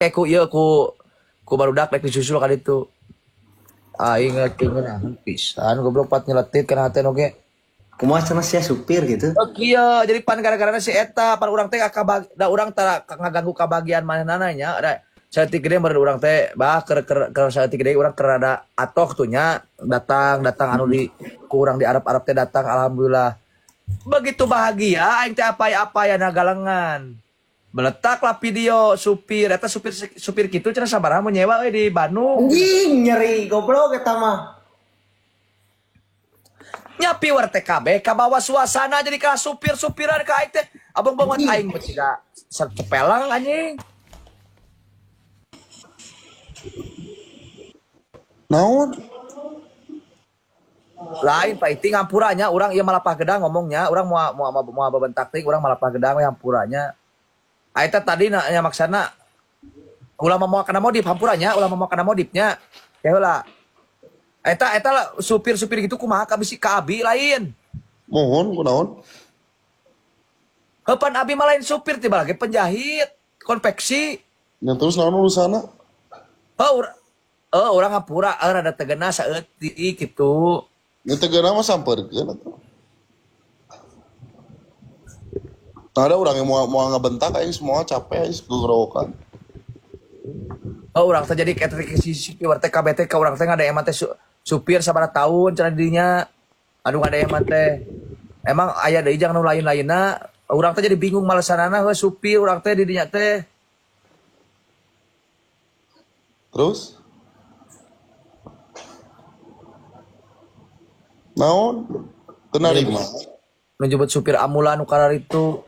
ku ieu ku barudak rek disusul ka ditu. Aing ngeunah pisan goblok pat nyeletit kana hate oge. Kumaha cenah sia supir gitu. Oh kieu jadi pan gara-gara si eta pan urang teh da urang tara ngaganggu kabagian manehna nya da saeutik gede meureun urang teh bah keur saeutik gede urang keur rada atoh tuh nya datang anu di ku urang di Arab teh datang alhamdulillah. Begitu bahagia aing teh apa-apa galengan. Meletaklah video supir eta supir kitu cenah sabaraha mau nyewa di Bandung. Anjing nyeri goblok eta mah. Nyapi war TKB ka bawa suasana jadi ka supir-supiran ka aing teh abang banget aing mah ciga cepelang anjing. Naon? Lain Pak Iti ngampuranya urang ieu malapah gedang ngomongnya urang mau bebentak teh urang malapah gedang we hampuranya. Aita tadi nya maksana ulah mau kana modif hampuranya ulah mau kana modifnya. Ya heula. Eta supir-supir gitu kumaha ka bisi ka abi lain. Mohon kunaon? Heupan abi mah lain supir tiba lagi penjahit, konveksi. Nya terus naon urusanna? Urang ngapura rada tegena saeutik kitu. Nya tegeuna mah sampeurkeun atuh. Ada orang yang mau ngebentak aing semua capek aing gerowokan. Urang teh jadi eta si supir TKBT ka urang teh ngadaeman teh supir sabaraha tahun cenah didinya. Aduh ngadaeman teh. Emang aya deui jang nu lain-lainna. Urang teh jadi bingung malesanana heuh supir urang teh didinya teh. Terus? Naon? Teu narima. Menjemput supir ambulan nu karar itu.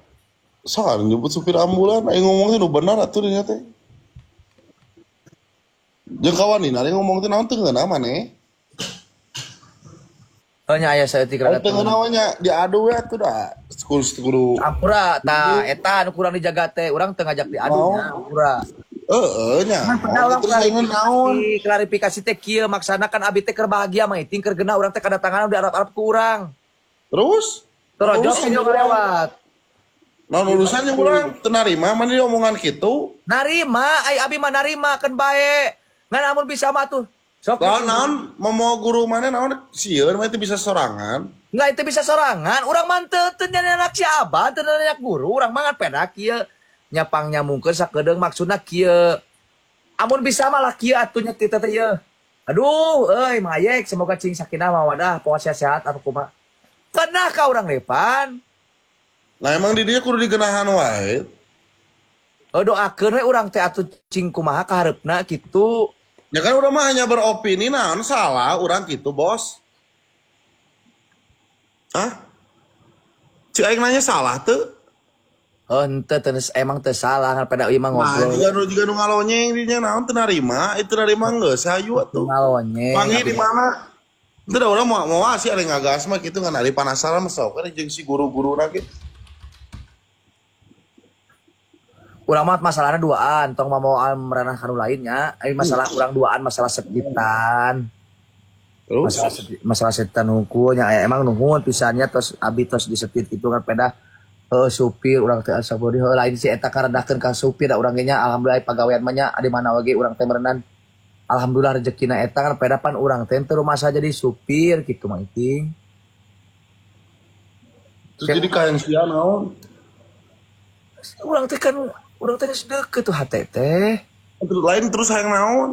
Soal nyebut supir ambulan, aing ngomong teh nu benar atuh dinya teh. Jeung kawanina aing ngomong teh naon teu ngeunah maneh. Nya aya saeutik rada Teu ngeunah nya diadu we atuh da. Kudu ampura tah eta anu kurang dijaga teh urang teu ngajak diadu nya ampura. Nya. Terus aing naon klarifikasi teh kieu maksana kan abi teh keur bahagia mah iting keur geuna urang teh kadatangan di Arab ku urang. Terus? Terojok video ngalewat. Naon urusannya urang teu narima mah di omongan kitu? Narima, ai abi mah narima kan bae. Ngan amun bisa mah tuh. Sok Naon mau guru mana naon sieun mah itu bisa sorangan. Enggak itu bisa sorangan, urang mah teu anak si abah, teu anak guru, urang mah pedak kieu. Nyapang nyamungkeun sakedeung maksudna kieu. Amun bisa mah lah kieu atuh nya kita teh ieu. Aduh, euy mayek semoga cing sakinah mawadah, poho sehat apa kumaha. Kenah ka urang depan. Nah emang di dia kudu digenahan wae. Doakeun we urang teh atuh cing kumaha kahareupna kitu. Ya kan udah mah hanya beropini naon salah urang gitu, Bos. Hah? Cik aing nanya salah tuh? Henteu emang teu salah kan pada ieu mah ngobrol. Nah, juga nu ngalonyeng dinya naon teu narima, itu narima geus hayu atuh. Ngalonyeng. Panggil di mana? Itu da urang mau sih ada ngagas mah kitu ngan ari panasaran mah sok kan jeung si guru-guruna kitu. Urang mah masalahnya duaan, tong mau meranah kanu lainnya. Ini masalah urang duaan, masalah seditan. Terus Masalah seditan hukumnya. Emang nuhun pisannya tos abi tos disetit gitu kan peda supir urang teh asa bodi lain si eta karedakeun ka supir da urang ge nya alhamdulillah pagawean mah nya di mana oge urang teh merenang. Alhamdulillah rezekina eta kan peda pan urang teh teu rumasa jadi supir kitu mah iting. terus jadi kayak sia naon? Urang teh kan urang teh deukeut tuh hate teh. Lain terus hayang naon?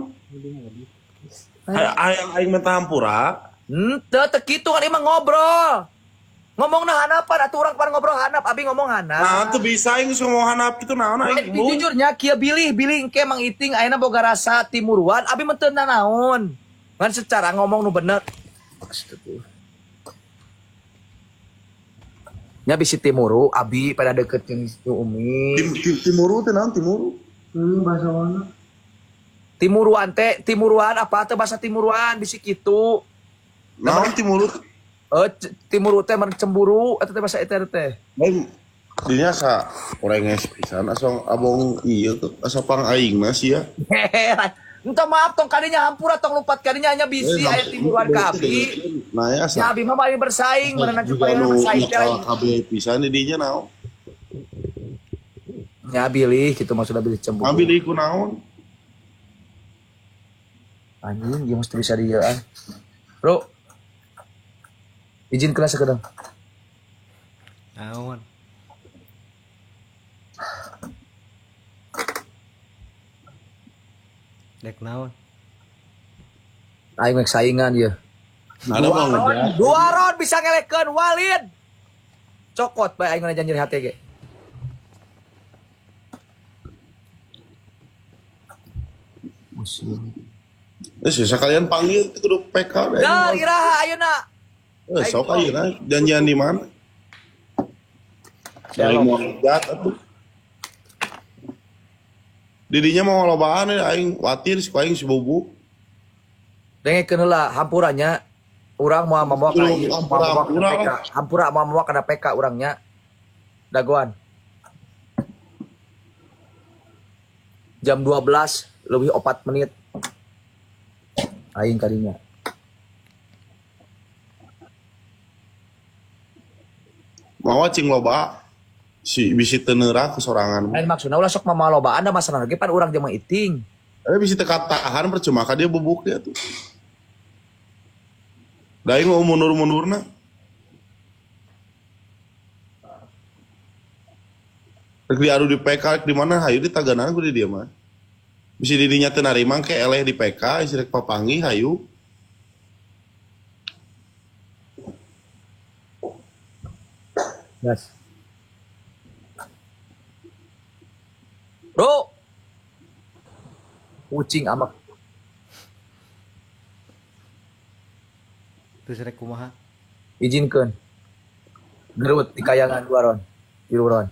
Hayang aing minta hampura. Teu teu kitu kan imah ngobrol. Ngomongna hanapan atuh urang pan ngobrol hanap, abi ngomong hanap. Nah, tuh bisa aing semua hanap kitu naon aing. Jujurnya kieu bilih engke Mang Iting ayeuna boga rasa timuruan, abi mah teu naon. Ngan secara ngomong nu bener. Nya bisi timuru, abi pada deket jeung Umi. Timuru teh naon timuru? Bahasa mana? Timuruan apa teh bahasa timuruan bisi kitu. Naon timuru? Timuru teh meureun cemburu eta teh bahasa eta teh. Lain dinya sa orenges pisan asal abong ieu tuh asa pang aingna sia. Entah maaf tong kadinya hampura tong lupat kadinya hanya bisi aya timuruan ka abi. Nah ya Ya abi mah bari bersaing, merenang supaya bersaing teh. KB pisan di dinya naon? Ya bilih gitu maksudnya bilih cemburu. Ambil iku naon? Anjing, dia mesti bisa dia. Bro, izin kelas sekedang. Naon? Dek naon? Aing make saingan ya. Ada mau ngejar. Dua round bisa ngelekeun Walid. Cokot bae aing janji hati ge. Musim. Sisa kalian panggil itu kudu PK deh. Dah iraha ayeuna. Sok ayeuna janjian di mana? Aing mau ngejat atuh. Didinya mau lobaan aing khawatir si aing si bobo. Dengekeun heula hampurannya urang mau mawa ka ieu, hampura mau mawa kana PK urangnya. Dagoan. Jam 12 lebih 4 menit. Aing kadinya. Mau cing loba si bisi teu neura kesorangan. Lain maksudna ulah sok mama lobaan da masalah ge pan urang jeung iting. Tapi bisi teu katahan percuma ka dia bubuk dia tuh. Da aing mau mundur-mundurna. Rek diadu di PK di mana hayu di taganan ku di dia mah. Bisa didinya teu narima ke eleh di PK isi rek papanggih hayu. Yes. Bro. Kucing amak. Terus rek kumaha? Izinkeun. Gerut di kayangan 2 ron. 3 ron.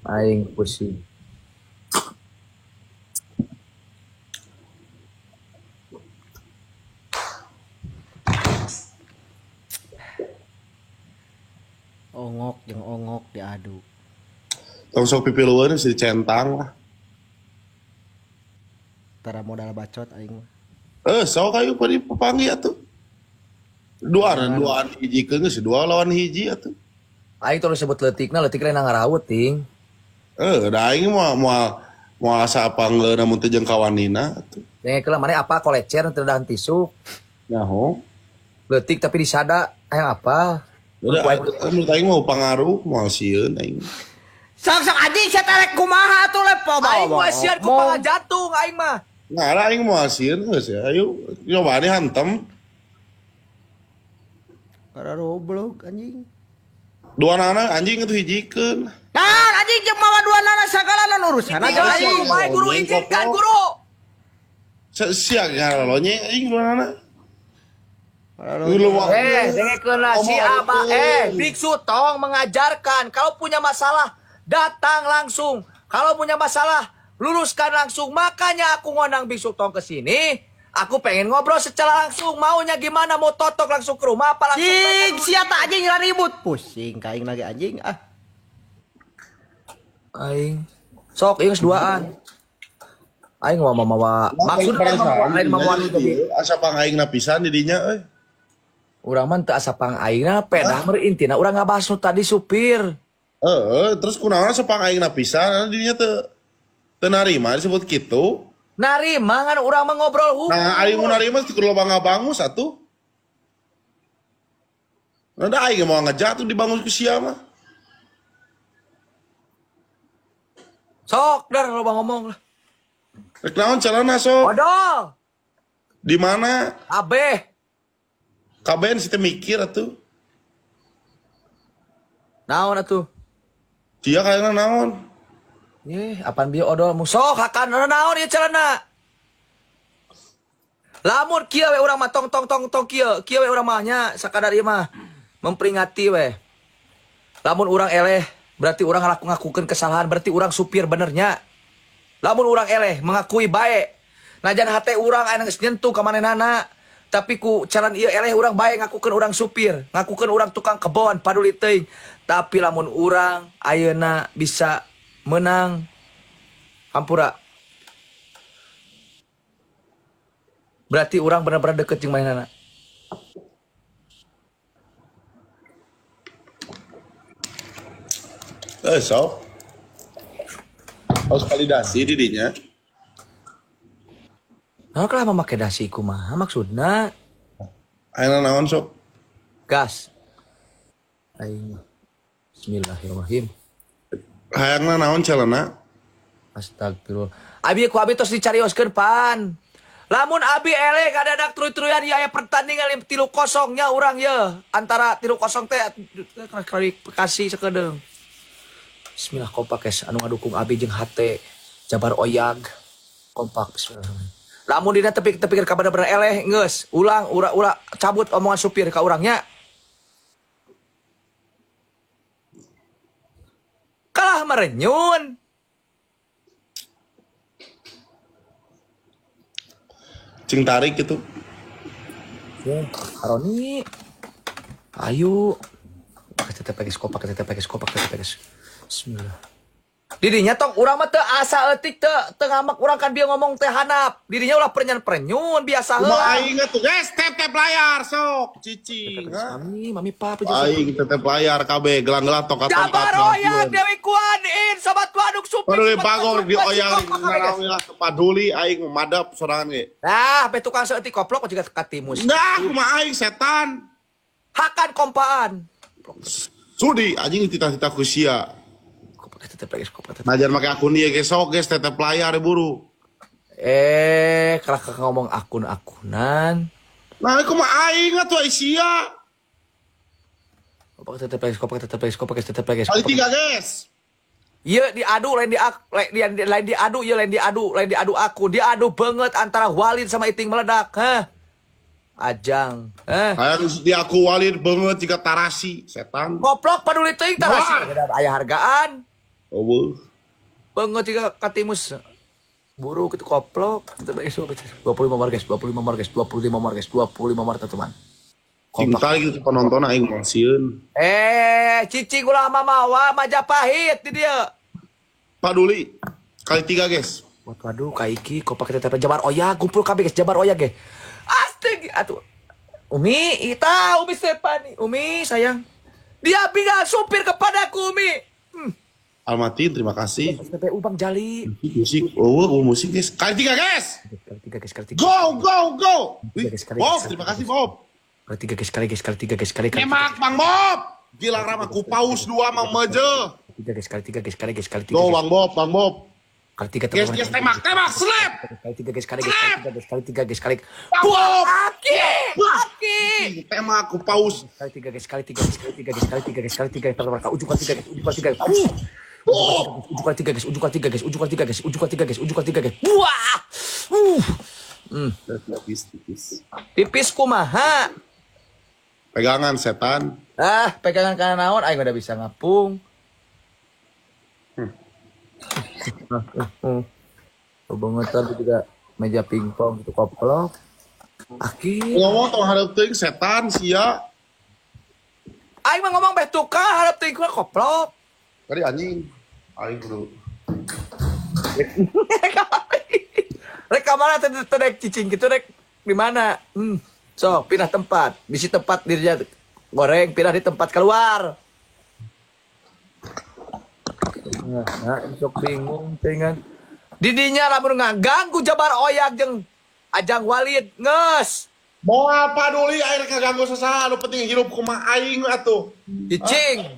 Aing pusing. Ongok jeung ongok diadu. Tong sok pipilueun si centang lah. Tara modal bacot aing mah. Sok ayo pada papanggih atuh. Duaan hiji geus 2 lawan hiji atuh. Aing terus sebut leutikna lain ngaraut ting. Da aing mau asa panggeuleuna mun teu jeung kawanina atuh. Dengekeun mane apa kolecer teu dahan tisu. Nyaho. Leutik tapi disada aya apa? Udah menurut aing mau pangaruh mau sieun aing. Sok anjing saya terek kumaha tuh lepo Aing mah sieun ku pangah jantung aing mah. Nah, aing mau sieun geus ya. Ayo nyobaan hantem. Kada roblog anjing. Dua anak anjing itu hijikeun. Nah, anjing jeung mawa duanana sagalana urusan aja aing. Bae guru izinkan guru. Sia ngarolonya aing dua anak. Dengekeun lah si Abah biksu tong mengajarkan kalau punya masalah datang langsung. Kalau punya masalah luruskan langsung. Makanya aku ngundang biksu tong ke sini. Aku pengen ngobrol secara langsung. Maunya gimana? Mau totok langsung ke rumah apa langsung? Cing, siapa anjing ribut. Pusing kaing lagi anjing ah. Aing sok ieu duaan. Aing mawa maksudna lain mawa asa pangaingna pisan di dinya euy. Urang mah teu asa pangaingna pedah meureun intina urang ngabahas nu tadi supir. Terus kunaon asa pangaingna pisan di dinya teu narima disebut kitu. Narima kan urang mah ngobrol hukum. Nah, ari mun narima teu kudu loba ngabangus atuh. Nah, da aing mau ngejatuh dibangun ku sia mah. Sok dar loba ngomong lah. Rek naon carana sok? Waduh. Di mana? Abeh. Kabeh situ mikir atuh. Naon atuh? Cia kayakna naon? Apaan bieu odol musok hakan naon ieu carana? Lamun kieu we urang mah tong kieu we urang mah nya sakadar ieu mah memperingati we. Lamun urang eleh berarti urang ngakukeun kesalahan berarti urang supir benernya. Lamun urang eleh mengakui bae. Najan hate urang aya geus nyentuh ka manehna. Tapi ku caran ieu eleh urang bae ngakukeun urang supir, ngakukeun urang tukang kebon paduli teuing. Tapi lamun urang ayeuna bisa menang hampura. Berarti urang bener-bener deket jeung manehna. Sok. Harus validasi didinya. Nah, kalau memakai dasi kumaha maksudna Ayeuna naon sok? gas. Aing. Bismillahirrahmanirrahim. Hayangna naon calana? Astagfirullah. Abi ku abi tos dicarioskeun pan. Lamun abi ele kadadak truy-truyan ya aya pertandingan 3-0 nya urang ye. Antara 3-0 teh klarifikasi sakedeung. Bismillah kompak guys anu ngadukung abi jeung hate Jabar Oyag. Kompak bismillahirrahmanirrahim. Lamun dina tepik-tepikeun ka bener-bener eleh geus ulang ura cabut omongan supir ka urangnya. Kalah merenyun. Cing tarik gitu. Ya, Aroni. Ayo. Pakai tetep guys. Bismillah. Didinya tong urang mah teu asa eutik teu ngamak urang kan dia ngomong teh handap. Didinya ulah perenyan-perenyun biasa Kumaha heula. aing atuh guys, tep layar sok cicing. Mami papa Aing tetep layar kabeh gelang-gelang tongkat-tongkat. Jabar Oyag Dewi Kuanin sahabat waduk supir. Padahal bagor di oyang ngarawilah paduli aing madap sorangan ge. Nah, be tukang seeutik koplok juga katimus. Nah, kumaha aing setan. Hakan kompaan. Sudi anjing tita-tita ku sia. Tetep. Najan make akun dia ge sok geus tetep layar buru. Kalau kakak ngomong akun-akunan. Nah, kumaha aing atuh sia. Tetep guys. Kali 3 guys. Iya diadu lain diadu aku. Diadu banget antara Walid sama Iting meledak. Hah? Ajang. Hayang di aku Walid banget jika tarasi setan. Goblok paduli teuing tarasi. Aya hargaan. Oh. Banget jika katimus. Buru kitu koplok. 25 mar teman. Cinta gitu penonton aing mangsieun. Cicing ulah mamawa Majapahit di dia. Paduli. Kali 3 guys. Waduh kaiki kopak kita Jabar Oyag kumpul kabeh guys Jabar Oyag ge. Astag atuh. Umi Stefani. Umi sayang. Dia bilang supir kepadaku Umi. Almatin terima kasih. SPPU Bang Jali. Musik. Musik guys. Kali 3 guys. Kali 3. Go. Wih, Kali Bob, tiga. terima kasih Bob. Kali 3. Emak Bang Bob. Gilang Rama ku paus 2 Mang Meje. Kali 3. Go Bang Bob. Kali 3 Guys, tembak, slap. Kali 3 kali. Bob. Aki. Tembak ku paus. Kali 3 ujung kali 3 ujung kali 3 wah tipis kumaha Pegangan setan. pegangan kanan naon aing udah bisa ngapung. Kebangetan juga meja pingpong itu koplok. Aki. Ngomong tong hareup teuing setan sia. Aing mah ngomong beh tukang harap teuing koplok. Tadi anjing. Aing kudu. Rek kamana teh cicing gitu rek di mana? So, pindah tempat. Bisi tempat dirinya goreng, pindah di tempat keluar. Nah, sok bingung teuingan. Didinya lamun ngaganggu Jabar Oyag jeung Ajang Walid nges. Mau apa duli air kaganggu sasaha, nu penting hirup kumaha aing atuh. Cicing.